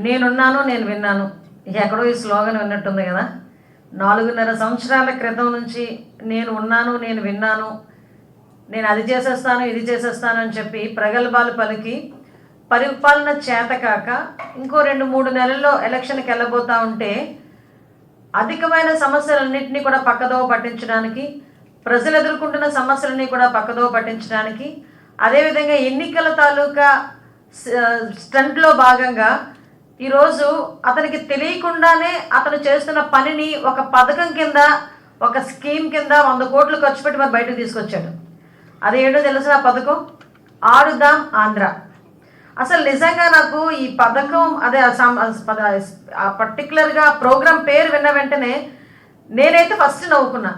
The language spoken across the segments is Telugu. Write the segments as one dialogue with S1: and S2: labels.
S1: నేనున్నాను నేను విన్నాను. ఎక్కడో ఈ స్లోగన్ విన్నట్టుంది కదా. 4.5 సంవత్సరాల క్రితం నుంచి నేను ఉన్నాను నేను విన్నాను, నేను అది చేసేస్తాను ఇది చేసేస్తాను అని చెప్పి ప్రగల్భాలు పలికి పరిపాలన చేతకాక ఇంకో 2-3 నెలల్లో ఎలక్షన్కి వెళ్ళబోతూ ఉంటే అధికమైన సమస్యలన్నింటినీ కూడా పక్కదోవ పట్టించడానికి, ప్రజలు ఎదుర్కొంటున్న సమస్యలన్నీ కూడా పక్కదోవ పట్టించడానికి, అదేవిధంగా ఎన్నికల తాలూకా స్టంట్లో భాగంగా ఈరోజు అతనికి తెలియకుండానే అతను చేస్తున్న పనిని ఒక పథకం కింద, ఒక స్కీమ్ కింద 100 కోట్లు ఖర్చు పెట్టి మరి బయటకు తీసుకొచ్చాడు. అది ఏంటో తెలుసా? ఆ పథకం ఆడుదాం ఆంధ్ర. అసలు నిజంగా నాకు ఈ పథకం అదే ఆ పర్టికులర్గా ప్రోగ్రాం పేరు విన్న వెంటనే నేనైతే ఫస్ట్ నవ్వుకున్నా.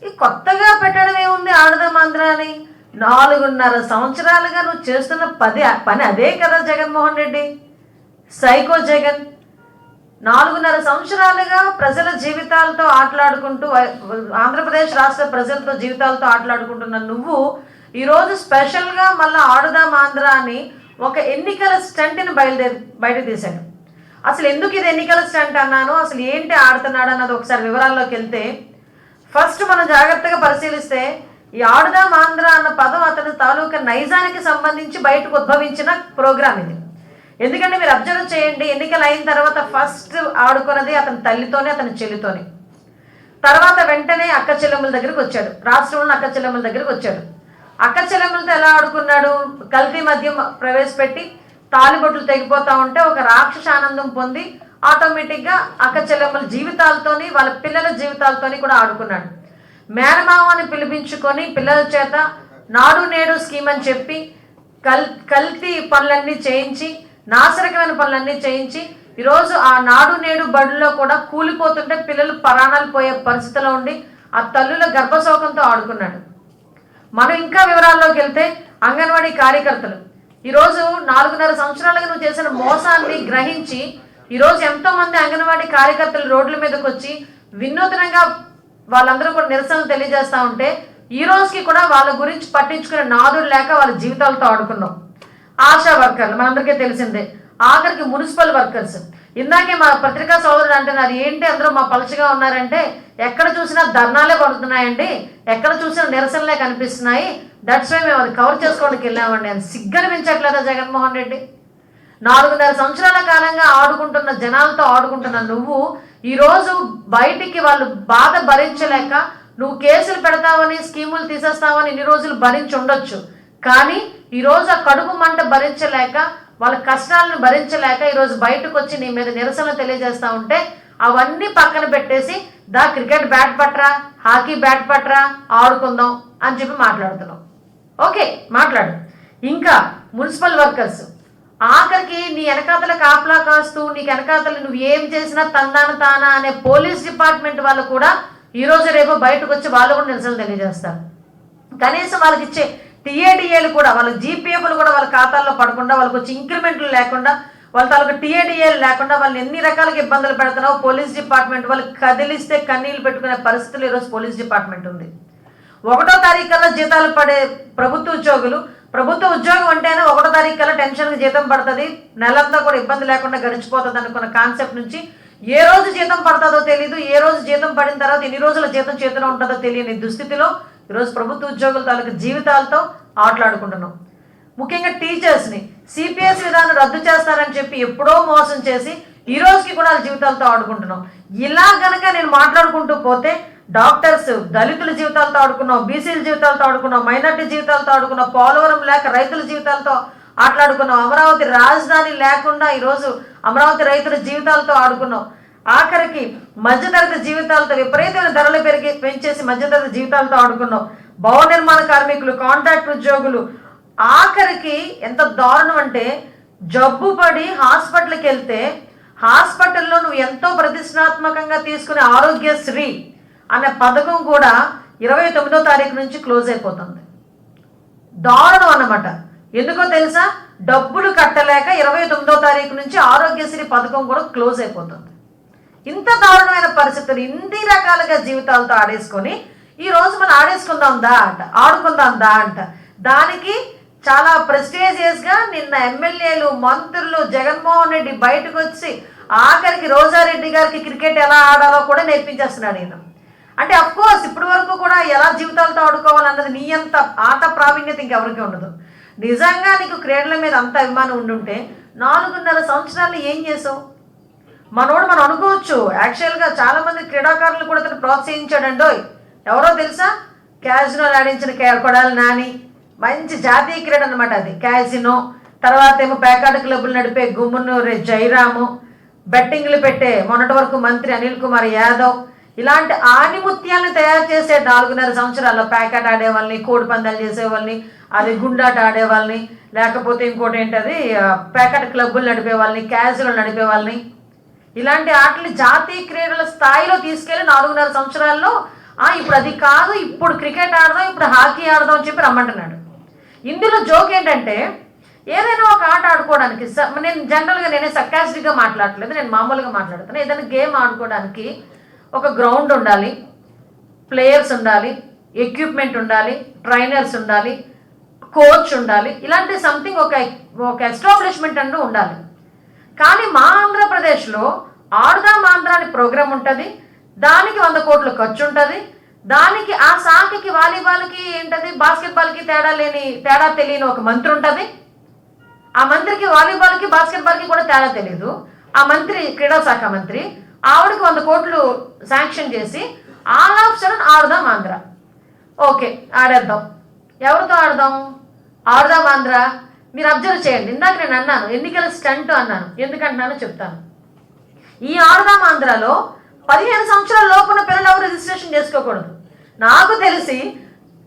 S1: ఈ కొత్తగా పెట్టడం ఏముంది ఆడుదాం ఆంధ్ర అని? 4.5 సంవత్సరాలుగా నువ్వు చేస్తున్న పని అదే కదా జగన్మోహన్ రెడ్డి, సైకో జగన్. 4.5 సంవత్సరాలుగా ప్రజల జీవితాలతో ఆటలాడుకుంటూ, ఆంధ్రప్రదేశ్ రాష్ట్ర ప్రజలతో జీవితాలతో ఆటలాడుకుంటున్న నువ్వు ఈరోజు స్పెషల్గా మళ్ళీ ఆడుదాం ఆంధ్ర అని ఒక ఎన్నికల స్టంట్ని బయట తీశాడు. అసలు ఎందుకు ఇది ఎన్నికల స్టంట్ అన్నాను, అసలు ఏంటి ఆడుతున్నాడు అన్నది ఒకసారి వివరాల్లోకి వెళ్తే, ఫస్ట్ మనం జాగ్రత్తగా పరిశీలిస్తే ఈ ఆడుదాం ఆంధ్ర అన్న పదం అతని తాలూకా నైజానికి సంబంధించి బయటకు ఉద్భవించిన ప్రోగ్రాం ఇది. ఎందుకంటే మీరు అబ్జర్వ్ చేయండి, ఎన్నికలు అయిన తర్వాత ఫస్ట్ ఆడుకున్నది అతని తల్లితోనే, అతని చెల్లితోనే. తర్వాత వెంటనే అక్క చెల్లెమ్మల దగ్గరికి వచ్చాడు, రాష్ట్రంలో అక్క చెల్లెమ్మల దగ్గరికి వచ్చాడు. అక్క చెల్లెమ్మలతో ఎలా ఆడుకున్నాడు? కల్తీ మద్యం ప్రవేశపెట్టి తాలిబొట్లు తెగిపోతా ఉంటే ఒక రాక్షస ఆనందం పొంది ఆటోమేటిక్గా అక్క చెల్లెమ్మల జీవితాలతోని, వాళ్ళ పిల్లల జీవితాలతోని కూడా ఆడుకున్నాడు. మేనమావని పిలిపించుకొని పిల్లల చేత నాడు నేడు స్కీమ్ అని చెప్పి కల్తీ పనులన్నీ చేయించి, నాశరకమైన పనులన్నీ చేయించి ఈరోజు ఆ నాడు నేడు బడుల్లో కూడా కూలిపోతుంటే పిల్లలు ప్రాణాలు పోయే పరిస్థితిలో ఉండి ఆ తల్లుల గర్భశోకంతో ఆడుకున్నాడు. మనం ఇంకా వివరాల్లోకి వెళ్తే అంగన్వాడీ కార్యకర్తలు ఈరోజు 4.5 సంవత్సరాలుగా నువ్వు చేసిన మోసాన్ని గ్రహించి ఈరోజు ఎంతోమంది అంగన్వాడీ కార్యకర్తలు రోడ్ల మీదకి వచ్చి వినూత్నంగా వాళ్ళందరూ కూడా నిరసనలు తెలియజేస్తూ ఉంటే ఈ రోజుకి కూడా వాళ్ళ గురించి పట్టించుకునే నాదుడు లేక వాళ్ళ జీవితాలతో ఆడుకున్నాం. ఆశా వర్కర్లు మనందరికీ తెలిసిందే, ఆఖరికి మున్సిపల్ వర్కర్స్. ఇందాకే మా పత్రికా సోదరుడు అంటున్నారు, ఏంటి అందరూ మా పలుచగా ఉన్నారంటే ఎక్కడ చూసినా ధర్నాలే పడుతున్నాయండి, ఎక్కడ చూసినా నిరసనలే కనిపిస్తున్నాయి, దట్స్ వై మేము అది కవర్ చేసుకోవడానికి వెళ్ళామండి అని. సిగ్గనిపించట్లేదా జగన్మోహన్ రెడ్డి? 4.5 సంవత్సరాల కాలంగా ఆడుకుంటున్న జనాలతో ఆడుకుంటున్న నువ్వు ఈరోజు బయటికి వాళ్ళు బాధ భరించలేక నువ్వు కేసులు పెడతావని, స్కీములు తీసేస్తావని ఇన్ని రోజులు భరించి ఉండొచ్చు. కానీ ఈరోజు ఆ కడుపు మంట భరించలేక, వాళ్ళ కష్టాలను భరించలేక ఈరోజు బయటకు వచ్చి నీ మీద నిరసనలు తెలియజేస్తూ ఉంటే అవన్నీ పక్కన పెట్టేసి క్రికెట్ బ్యాట్ పట్రా, హాకీ బ్యాట్ పట్రా, ఆడుకుందాం అని చెప్పి మాట్లాడుతున్నావు. ఓకే, మాట్లాడు. ఇంకా మున్సిపల్ వర్కర్స్, ఆఖరికి నీ వెనకాతల కాపలా కాస్తూ నీకు వెనకాతలు నువ్వు ఏం చేసినా తందాన తానా అనే పోలీస్ డిపార్ట్మెంట్ వాళ్ళు కూడా ఈరోజు రేపు బయటకు వచ్చి వాళ్ళు కూడా నిరసనలు తెలియజేస్తారు. కనీసం వాళ్ళకి ఇచ్చే టీఏడిఏలు కూడా, వాళ్ళ జీపీఎఫ్లు కూడా వాళ్ళ ఖాతాల్లో పడకుండా, వాళ్ళకి వచ్చి ఇంక్రిమెంట్లు లేకుండా, వాళ్ళ తాలూకు టీఏడిఏలు లేకుండా వాళ్ళు ఎన్ని రకాలుగా ఇబ్బందులు పెడుతున్నావు పోలీస్ డిపార్ట్మెంట్. వాళ్ళు కదిలిస్తే కన్నీళ్ళు పెట్టుకునే పరిస్థితులు ఈరోజు పోలీస్ డిపార్ట్మెంట్ ఉంది. 1వ తారీఖు కల్లా జీతాలు పడే ప్రభుత్వ ఉద్యోగులు, ప్రభుత్వ ఉద్యోగం అంటేనే 1వ తారీఖు కల్లా టెన్షన్కి జీతం పడుతుంది, నెలంతా కూడా ఇబ్బంది లేకుండా గడిచిపోతుంది అనుకున్న కాన్సెప్ట్ నుంచి ఏ రోజు జీతం పడుతుందో తెలియదు, ఏ రోజు జీతం పడిన తర్వాత ఎన్ని రోజుల జీతం చేతిలో ఉంటుందో తెలియని దుస్థితిలో ఈరోజు ప్రభుత్వ ఉద్యోగుల తాలూకు జీవితాలతో ఆటలాడుకుంటున్నాం. ముఖ్యంగా టీచర్స్ని సిపిఎస్ విధానం రద్దు చేస్తారని చెప్పి ఎప్పుడో మోసం చేసి ఈ రోజుకి కూడా వాళ్ళ జీవితాలతో ఆడుకుంటున్నాం. ఇలా గనక నేను మాట్లాడుకుంటూ పోతే డాక్టర్స్, దళితుల జీవితాలతో ఆడుకున్నాం, బీసీల జీవితాలతో ఆడుకున్నాం, మైనార్టీ జీవితాలతో ఆడుకున్నాం, పోలవరం లేక రైతుల జీవితాలతో ఆటలాడుకున్నాం, అమరావతి రాజధాని లేకుండా ఈరోజు అమరావతి రైతుల జీవితాలతో ఆడుకున్నాం, ఆఖరికి మధ్యతరగతి జీవితాలతో విపరీతమైన ధరలు పెంచేసి మధ్యతరగతి జీవితాలతో ఆడుకున్నాం, భవన నిర్మాణ కార్మికులు, కాంట్రాక్ట్ ఉద్యోగులు. ఆఖరికి ఎంత దారుణం అంటే జబ్బు పడి హాస్పిటల్కి వెళ్తే హాస్పిటల్లో నువ్వు ఎంతో ప్రతిష్టాత్మకంగా తీసుకునే ఆరోగ్యశ్రీ అనే పథకం కూడా 29వ తారీఖు నుంచి క్లోజ్ అయిపోతుంది. దారుణం అన్నమాట. ఎందుకో తెలుసా? డబ్బులు కట్టలేక 29వ తారీఖు నుంచి ఆరోగ్యశ్రీ పథకం కూడా క్లోజ్ అయిపోతుంది. ఇంత దారుణమైన పరిస్థితులు, ఇన్ని రకాలుగా జీవితాలతో ఆడేసుకొని ఈరోజు మనం ఆడేసుకుందాం దా అంట, ఆడుకుందాం దా అంట. దానికి చాలా ప్రెస్టీజియస్గా నిన్న ఎమ్మెల్యేలు, మంత్రులు, జగన్మోహన్ రెడ్డి బయటకు వచ్చి ఆఖరికి రోజారెడ్డి గారికి క్రికెట్ ఎలా ఆడాలో కూడా నేర్పించేస్తున్నాడు ఈయన. అంటే అఫ్కోర్స్ ఇప్పటి వరకు కూడా ఎలా జీవితాలతో ఆడుకోవాలన్నది నీ అంత ఆట ప్రావీణ్యత ఇంకెవరికి ఉండదు. నిజంగా నీకు క్రీడల మీద అంత అభిమానం ఉండుంటే 4.5 సంవత్సరాలు ఏం చేసావు? మనోడు మనం అనుకోవచ్చు, యాక్చువల్గా చాలామంది క్రీడాకారులు కూడా అతను ప్రోత్సహించాడండో. ఎవరో తెలుసా? క్యాజినో ఆడించిన కొడాలి నాని, మంచి జాతీయ క్రీడ అనమాట అది క్యాజినో. తర్వాత ఏమో పేకాట క్లబ్బులు నడిపే గుమ్మనూరు జయరాము, బెట్టింగ్లు పెట్టే మొన్నటి వరకు మంత్రి అనిల్ కుమార్ యాదవ్, ఇలాంటి ఆణిముత్యాలను తయారు చేసే 4.5 సంవత్సరాల్లో పేకాట ఆడేవాళ్ళని, కోడి పందాలు చేసేవాళ్ళని, అది గుండాట ఆడేవాళ్ళని, లేకపోతే ఇంకోటి ఏంటది పేకాట క్లబ్బులు నడిపే వాళ్ళని, క్యాజినో నడిపే వాళ్ళని, ఇలాంటి ఆటలు జాతీయ క్రీడల స్థాయిలో తీసుకెళ్ళి 4.5 సంవత్సరాల్లో ఇప్పుడు అది కాదు, ఇప్పుడు క్రికెట్ ఆడదాం, ఇప్పుడు హాకీ ఆడదాం అని చెప్పి రమ్మంటున్నాడు. ఇందులో జోక్ ఏంటంటే ఏదైనా ఒక ఆట ఆడుకోవడానికి, నేను జనరల్గా నేనే సర్కాస్టిక్గా మాట్లాడట్లేదు, నేను మామూలుగా మాట్లాడుతాను. ఏదైనా గేమ్ ఆడుకోవడానికి ఒక గ్రౌండ్ ఉండాలి, ప్లేయర్స్ ఉండాలి, ఎక్విప్మెంట్ ఉండాలి, ట్రైనర్స్ ఉండాలి, కోచ్ ఉండాలి, ఇలాంటి సంథింగ్ ఒక ఎస్టాబ్లిష్మెంట్ అంటూ ఉండాలి. కానీ మా ఆంధ్రప్రదేశ్లో ఆడుదాం ఆంధ్ర అని ప్రోగ్రామ్ ఉంటుంది, దానికి 100 కోట్ల ఖర్చు ఉంటుంది, దానికి ఆ శాఖకి వాలీబాల్కి ఏంటది బాస్కెట్బాల్కి తేడా తెలియని ఒక మంత్రి ఉంటుంది. ఆ మంత్రికి వాలీబాల్కి బాస్కెట్బాల్కి కూడా తేడా తెలియదు. ఆ మంత్రి క్రీడా శాఖ మంత్రి, ఆవిడకి 100 కోట్లు శాంక్షన్ చేసి ఆల్ ఆఫ్ సడన్ ఆడుదాం ఆంధ్ర. ఓకే, ఆడేద్దాం. ఎవరితో ఆడదాం? ఆడుదాం ఆంధ్ర. మీరు అబ్జర్వ్ చేయండి, ఇందాక నేను అన్నాను ఎన్నికల స్టంట్ అన్నాను, ఎందుకంటున్నానో చెప్తాను. ఈ ఆడుదాం ఆంధ్రాలో 15 సంవత్సరాల లోపున పిల్లలు ఎవరు రిజిస్ట్రేషన్ చేసుకోకూడదు. నాకు తెలిసి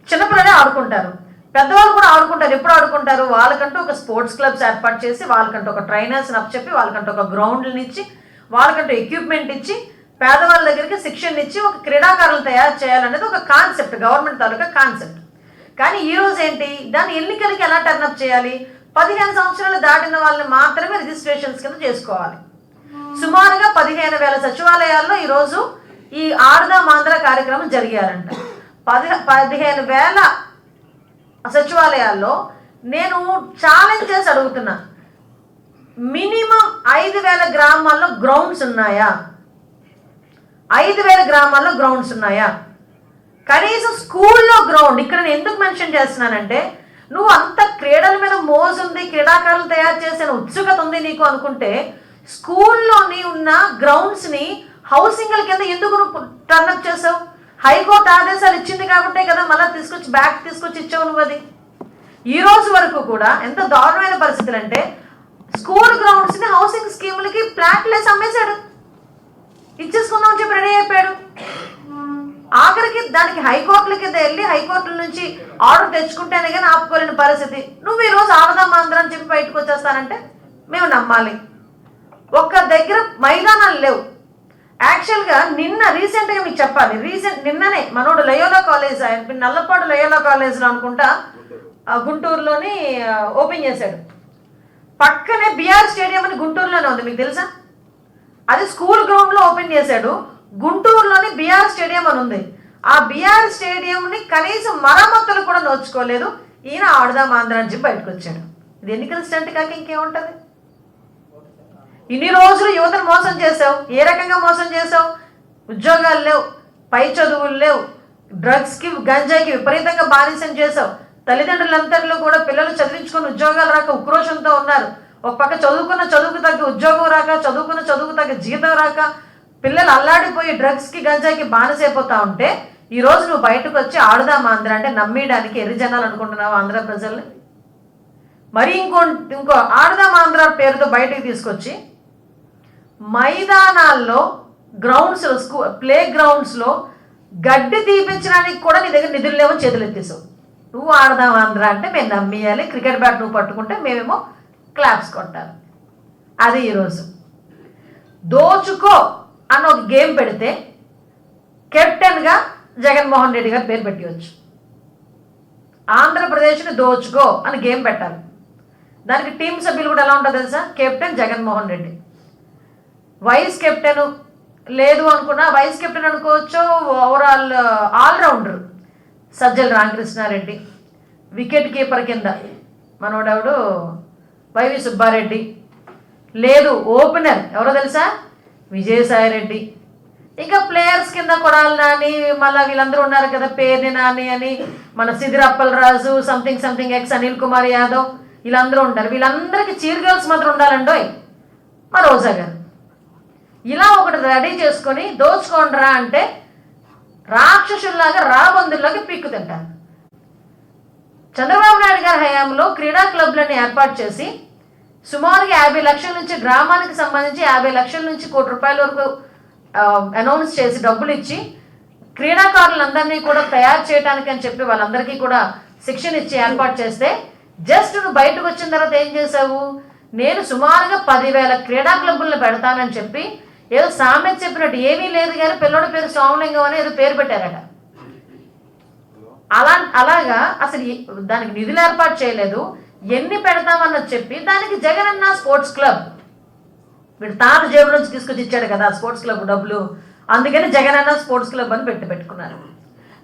S1: చిన్నపిల్లలే ఆడుకుంటారు, పెద్దవాళ్ళు కూడా ఆడుకుంటారు. ఎప్పుడు ఆడుకుంటారు? వాళ్ళకంటూ ఒక స్పోర్ట్స్ క్లబ్స్ ఏర్పాటు చేసి, వాళ్ళకంటూ ఒక ట్రైనర్స్ని అప్పచెప్పి, వాళ్ళకంటూ ఒక గ్రౌండ్ని ఇచ్చి, వాళ్ళకంటూ ఎక్విప్మెంట్ ఇచ్చి, పేదవాళ్ళ దగ్గరికి శిక్షణ ఇచ్చి ఒక క్రీడాకారులు తయారు చేయాలనేది ఒక కాన్సెప్ట్, గవర్నమెంట్ తాలూకా కాన్సెప్ట్. కానీ ఈరోజు ఏంటి, దాన్ని ఎన్నికలకి ఎలా టర్నప్ చేయాలి? 15 సంవత్సరాలు దాటిన వాళ్ళని మాత్రమే రిజిస్ట్రేషన్స్ కింద చేసుకోవాలి. సుమారుగా 15,000 సచివాలయాల్లో ఈరోజు ఈ ఆడుదాం ఆంధ్ర కార్యక్రమం జరిగారంట. 15,000 సచివాలయాల్లో నేను ఛాలెంజ్ చేసి అడుగుతున్నా, మినిమం 5,000 గ్రామాల్లో గ్రౌండ్స్ ఉన్నాయా? 5,000 గ్రామాల్లో గ్రౌండ్స్ ఉన్నాయా? కనీసం స్కూల్లో గ్రౌండ్. ఇక్కడ నేను ఎందుకు మెన్షన్ చేస్తున్నానంటే, నువ్వు అంత క్రీడల మీద మోజుంది, క్రీడాకారులు తయారు చేసిన ఉత్సుకత ఉంది నీకు అనుకుంటే, స్కూల్లోని ఉన్న గ్రౌండ్స్ని హౌసింగ్ల కింద ఎందుకు నువ్వు టర్నప్ చేసావు? హైకోర్టు ఆదేశాలు ఇచ్చింది కాబట్టే కదా మళ్ళీ తీసుకొచ్చి ఇచ్చావు నువ్వు. అది ఈ రోజు వరకు కూడా ఎంత దారుణమైన పరిస్థితులు అంటే, స్కూల్ గ్రౌండ్స్ని హౌసింగ్ స్కీములకి ప్లాట్లేసి అమ్మేశాడు, ఇచ్చేసుకుందామని చెప్పి రెడీ అయిపోయాడు. ఆఖరికి దానికి హైకోర్టుల కింద వెళ్ళి హైకోర్టుల నుంచి ఆర్డర్ తెచ్చుకుంటేనే కానీ ఆపుకోలేని పరిస్థితి. నువ్వు ఈరోజు ఆడదాం ఆంధ్ర అని చెప్పి బయటకు వచ్చేస్తానంటే మేము నమ్మాలి? ఒక్క దగ్గర మైదానాలు లేవు. యాక్చువల్గా రీసెంట్గా మీకు చెప్పాలి, నిన్ననే మనోడు లయోలా కాలేజ్, నల్లపాడు లయోలా కాలేజ్లో అనుకుంటా గుంటూరులోని ఓపెన్ చేశాడు. పక్కనే బిఆర్ స్టేడియం అని గుంటూరులోనే ఉంది, మీకు తెలుసా? అది స్కూల్ గ్రౌండ్లో ఓపెన్ చేశాడు. గుంటూరులోని బిఆర్ స్టేడియం అని ఉంది. ఆ బిఆర్ స్టేడియంని కనీసం మరమ్మతులు కూడా నోచుకోలేదు. ఈయన ఆడుదాం ఆంధ్ర అని చెప్పి బయటకు వచ్చాడు. ఇది ఎన్నికల స్టంట్ కాక ఇంకేముంటుంది? ఇన్ని రోజులు యువతను మోసం చేసావు. ఏ రకంగా మోసం చేసావు? ఉద్యోగాలు లేవు, పై చదువులు లేవు, డ్రగ్స్కి గంజాయికి విపరీతంగా బానిసం చేసావు. తల్లిదండ్రులందరిలో కూడా పిల్లలు చదివించుకొని ఉద్యోగాలు రాక ఉక్రోషంతో ఉన్నారు. ఒక పక్క చదువుకు తగ్గ ఉద్యోగం రాక, చదువుకు తగ్గ జీతం రాక, పిల్లలు అల్లాడిపోయి డ్రగ్స్కి గంజాయికి బానిసైపోతా ఉంటే, ఈరోజు నువ్వు బయటకు వచ్చి ఆడుదాం ఆంధ్ర అంటే నమ్మేయడానికి ఎర్రి జనాలు అనుకుంటున్నావు ఆంధ్ర ప్రజల్ని? మరి ఇంకో ఆడుదాం ఆంధ్ర పేరుతో బయటకు తీసుకొచ్చి మైదానాల్లో, గ్రౌండ్స్లో, ప్లే గ్రౌండ్స్లో గడ్డి తీపించడానికి కూడా నీ దగ్గర నిధులు లేవని చేతులు ఎత్తేసావు. నువ్వు ఆడదాం ఆంధ్ర అంటే మేము నమ్మేయాలి, క్రికెట్ బ్యాట్ నువ్వు పట్టుకుంటే మేమేమో క్లాప్స్ కొట్టాలి. అది ఈరోజు దోచుకో అన్న ఒక గేమ్ పెడితే కెప్టెన్గా జగన్మోహన్ రెడ్డి గారు పేరు పెట్టవచ్చు. ఆంధ్రప్రదేశ్ని దోచుకో అని గేమ్ పెట్టాలి. దానికి టీం సభ్యులు కూడా ఎలా ఉంటుందో తెలుసా? Captain Jaganmohan Reddy, vice captain లేదు అనుకున్నా వైస్ కెప్టెన్ అనుకోవచ్చు, overall allrounder Sajjala Ramakrishna Reddy, wicket keeper కింద మనోడెవడు వైవి సుబ్బారెడ్డి, లేదు ఓపెనర్ ఎవరో తెలుసా విజయసాయి రెడ్డి, ఇంకా ప్లేయర్స్ కింద కొడాలి నాని, మళ్ళీ వీళ్ళందరూ ఉన్నారు కదా పేర్ని నాని అని, మన సిదిరప్పల్ రాజు, సంథింగ్ ఎక్స్ అనిల్ కుమార్ యాదవ్, వీళ్ళందరూ ఉంటారు. వీళ్ళందరికీ చీర్ గర్ల్స్ మాత్రం ఉండాలండోయ్ మా రోజా గారు. ఇలా ఒకటి రెడీ చేసుకొని దోచుకోండిరా అంటే రాక్షసుల్లాగా రాబందుల్లాగా పీక్కు తింటారు. చంద్రబాబు నాయుడు గారి హయాంలో క్రీడా క్లబ్లను ఏర్పాటు చేసి సుమారుగా 50 లక్షల నుంచి, గ్రామానికి సంబంధించి 50 లక్షల నుంచి ₹1 కోటి వరకు అనౌన్స్ చేసి డబ్బులు ఇచ్చి క్రీడాకారులందరినీ కూడా తయారు చేయడానికి అని చెప్పి వాళ్ళందరికీ కూడా శిక్షణ ఇచ్చి ఏర్పాటు చేస్తే, జస్ట్ నువ్వు బయటకు వచ్చిన తర్వాత ఏం చేసావు, నేను సుమారుగా 10,000 క్రీడా క్లబ్బులను పెడతానని చెప్పి ఏదో సామెత చెప్పినట్టు ఏమీ లేదు కానీ పిల్లడి పేరు సోమలింగం అని ఏదో పేరు పెట్టారట. అలాగా అసలు దానికి నిధులు ఏర్పాటు చేయలేదు. ఎన్ని పెడతామన్నది చెప్పి దానికి జగనన్న స్పోర్ట్స్ క్లబ్, వీడు తాత జేబు నుంచి తీసుకొచ్చి ఇచ్చాడు కదా స్పోర్ట్స్ క్లబ్ డబ్బులు, అందుకని జగనన్న స్పోర్ట్స్ క్లబ్ అని పెట్టుకున్నారు.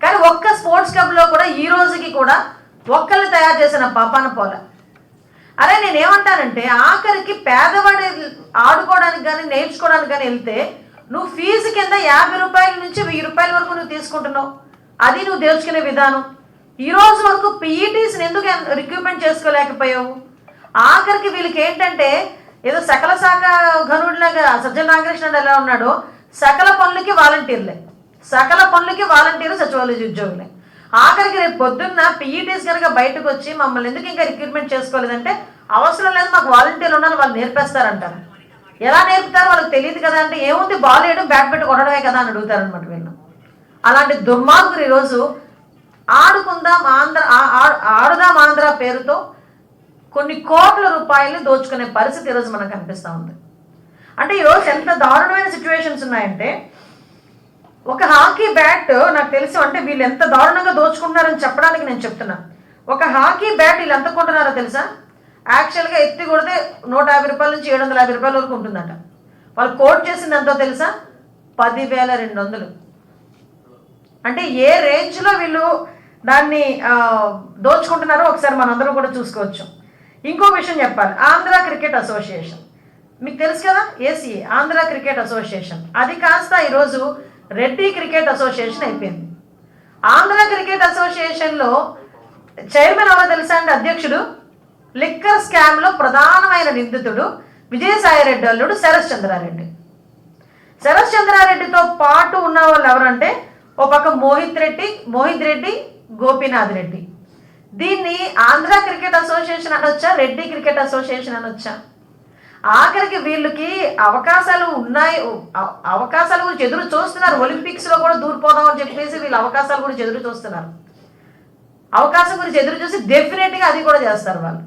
S1: కానీ ఒక్క స్పోర్ట్స్ క్లబ్లో కూడా ఈ రోజుకి కూడా ఒక్కళ్ళు తయారు చేసిన పాపాన పోల. అరే నేనేమంటానంటే, ఆఖరికి పేదవాడి ఆడుకోవడానికి కానీ నేర్చుకోవడానికి కానీ వెళ్తే నువ్వు ఫీజు కింద ₹50 నుంచి ₹1000 వరకు నువ్వు తీసుకుంటున్నావు. అది నువ్వు తెలుసుకునే విధానం. ఈరోజు వరకు పీఈటీస్ని ఎందుకు రిక్రూట్మెంట్ చేసుకోలేకపోయావు? ఆఖరికి వీళ్ళకి ఏంటంటే ఏదో సకల శాఖ ఘనుడిలాగా సజ్జల రామకృష్ణుడు ఎలా ఉన్నాడో, సకల పనులకి వాలంటీర్లు సచివాలయ ఉద్యోగులే. ఆఖరికి రేపు పొద్దున్న పీఈటీస్ కనుక బయటకు వచ్చి మమ్మల్ని ఎందుకు ఇంకా రిక్రూట్మెంట్ చేసుకోలేదంటే, అవసరం లేదు మాకు వాలంటీర్లు ఉండాలి, వాళ్ళు నేర్పేస్తారంటారు. ఎలా నేర్పుతారు వాళ్ళకి తెలియదు కదా అంటే, ఏముంది బాల్ వేయడం బ్యాట్ పెట్టి కొట్టడమే కదా అని అడుగుతారనమాట వీళ్ళు. అలాంటి దుర్మార్గులు ఈరోజు ఆడుదాం ఆంధ్ర పేరుతో కొన్ని కోట్ల రూపాయలు దోచుకునే పరిస్థితి ఈరోజు మనకు కనిపిస్తూ ఉంది. అంటే ఈరోజు ఎంత దారుణమైన సిచ్యువేషన్స్ ఉన్నాయంటే, ఒక హాకీ బ్యాట్ నాకు తెలుసు, అంటే వీళ్ళు ఎంత దారుణంగా దోచుకుంటున్నారని చెప్పడానికి నేను చెప్తున్నా. ఒక హాకీ బ్యాట్ వీళ్ళు ఎంత కొంటున్నారో తెలుసా? యాక్చువల్గా ఎత్తి కొడితే ₹150 నుంచి ₹750 వరకు ఉంటుందట. వాళ్ళు కోట్ చేసింది ఎంతో తెలుసా? 10,200. అంటే ఏ రేంజ్లో వీళ్ళు దాన్ని దోచుకుంటున్నారో ఒకసారి మనందరం కూడా చూసుకోవచ్చు. ఇంకో విషయం చెప్పాలి, ఆంధ్ర క్రికెట్ అసోసియేషన్ మీకు తెలుసు కదా, ఏసీఏ ఆంధ్ర క్రికెట్ అసోసియేషన్, అది కాస్త ఈరోజు రెడ్డి క్రికెట్ అసోసియేషన్ అయిపోయింది. ఆంధ్ర క్రికెట్ అసోసియేషన్లో చైర్మన్ ఎవరో తెలుసా అండి? అధ్యక్షుడు లిక్కర్ స్కామ్లో ప్రధానమైన నిందితుడు విజయసాయి రెడ్డి అల్లుడు శరత్ చంద్రారెడ్డితో పాటు ఉన్న వాళ్ళు ఎవరంటే, ఓ పక్క మోహిత్ రెడ్డి, గోపీనాథ్ రెడ్డి. దీన్ని ఆంధ్ర క్రికెట్ అసోసియేషన్ అనొచ్చా, రెడ్డి క్రికెట్ అసోసియేషన్ అనొచ్చా? ఆఖరికి వీళ్ళకి అవకాశాలు గురించి ఎదురు చూస్తున్నారు. ఒలింపిక్స్లో కూడా దూరిపోదాం అని చెప్పేసి వీళ్ళు అవకాశాల గురించి ఎదురు చూస్తున్నారు. అవకాశం గురించి ఎదురు చూసి డెఫినెట్గా అది కూడా చేస్తారు వాళ్ళు.